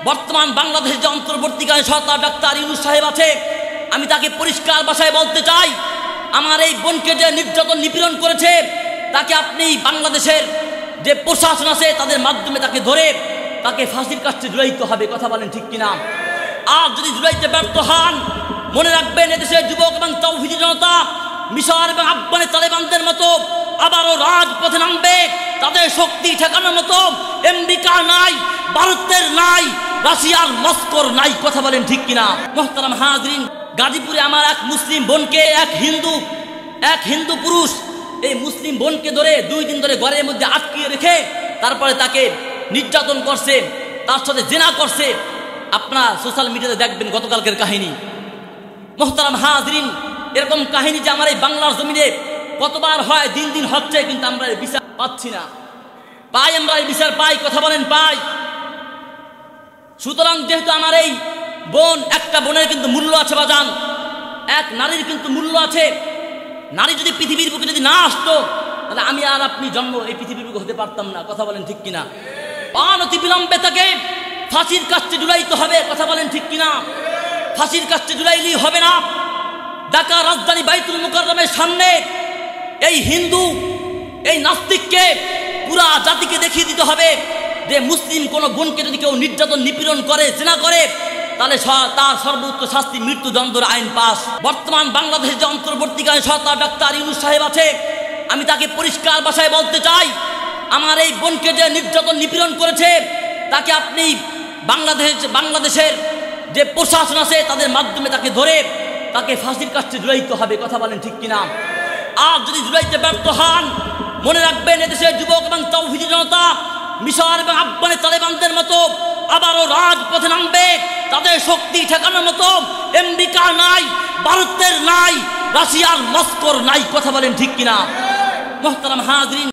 বর্তমান বাংলাদেশের যে অন্তর্বর্তীকালীন সরকার ডাক্তার ইউনূস সাহেব আছে, আমি তাকে পরিষ্কার ভাষায় বলতে চাই, আমার এই বোনকে যে নির্যাতন নিপীড়ন করেছে তাকে আপনি বাংলাদেশের যে প্রশাসন আছে তাদের মাধ্যমে তাকে ধরে তাকে ফাঁসির কাছে ঝুলাইতে হবে। কথা বলেন ঠিক কিনা? আর যদি ঝুলাইতে ব্যর্থ হন, মনে রাখবেন এদেশের যুবক এবং তৌহিদি জনতা মিশর এবং আফগানের তালেবানদের মতো আবারও রাজপথে নামবে। তাদের শক্তি ঠেকানোর মতো আমেরিকার নাই, ভারতের নাই, রাশিয়ার মস্কোর নাই। কথা বলেন ঠিক কিনা? মুহতারাম হাজরিন, গাজীপুরে আমার এক মুসলিম বোনকে এক হিন্দু পুরুষ এই মুসলিম বোনকে ধরে 2 দিন ধরে ঘরের মধ্যে আটকিয়ে রেখে তারপরে তাকে নির্যাতন করছে, তার সাথে জিনা করছে। আপনারা সোশ্যাল মিডিয়াতে দেখবেন গতকালকের কাহিনী। মুহতারাম হাজরিন, এরকম কাহিনী যে আমার এই বাংলার জমিনে কতবার হয়, দিন দিন হচ্ছে, কিন্তু আমরা এই বিচার পাচ্ছি না। আমরা এই বিচার পাই? কথা বলেন পাই? সুতরাং যেহেতু আমার এই বোন, একটা বোনের কিন্তু মূল্য আছে বাজান, এক নারীর কিন্তু মূল্য আছে। নারী যদি পৃথিবীর বুকে যদি না আসতো, তাহলে আমি আর আপনি জন্ম এই পৃথিবীর বুকে হতে পারতাম না। কথা বলেন ঠিক কিনা? অনতি বিলম্বে তাকে ফাঁসির কাছে ঝুলাইতে হবে। কথা বলেন ঠিক কিনা? ফাঁসির কাছে ঝুলাইলেই হবে না। ঢাকা রাজধানী বাইতুল মুকাররমের সামনে এই হিন্দু, এই নাস্তিককে পুরা জাতিকে দেখিয়ে দিতে হবে যে মুসলিম কোনো বোনকে যদি কেউ নির্যাতন নিপীড়ন করে, জিনা করে, তাহলে তার সর্বোচ্চ শাস্তি মৃত্যুদণ্ডের আইন পাস। বর্তমান বাংলাদেশের যে অন্তর্বর্তীকালীন সরকার ডাক্তার ইউনূস সাহেব আছে, আমি তাকে পরিষ্কার ভাষায় বলতে চাই, আমার এই বোনকে যে নির্যাতন নিপীড়ন করেছে তাকে আপনি বাংলাদেশের যে প্রশাসন আছে তাদের মাধ্যমে তাকে ধরে তাকে ফাঁসির কাছে ঝুলাইতে হবে। কথা বলেন ঠিক কিনা? আর যদি ঝুলাইতে ব্যর্থ হন, মনে রাখবেন এদেশের যুবক এবং তৌহিদি জনতা মিশর এবং আফগানের তালেবানদের মতো আবারও রাজপথে নামবে। তাদের শক্তি ঠেকানোর মতো আমেরিকার নাই, ভারতের নাই, রাশিয়ার মস্কোর নাই। কথা বলেন ঠিক কিনা? মুহতারাম হাজরিন।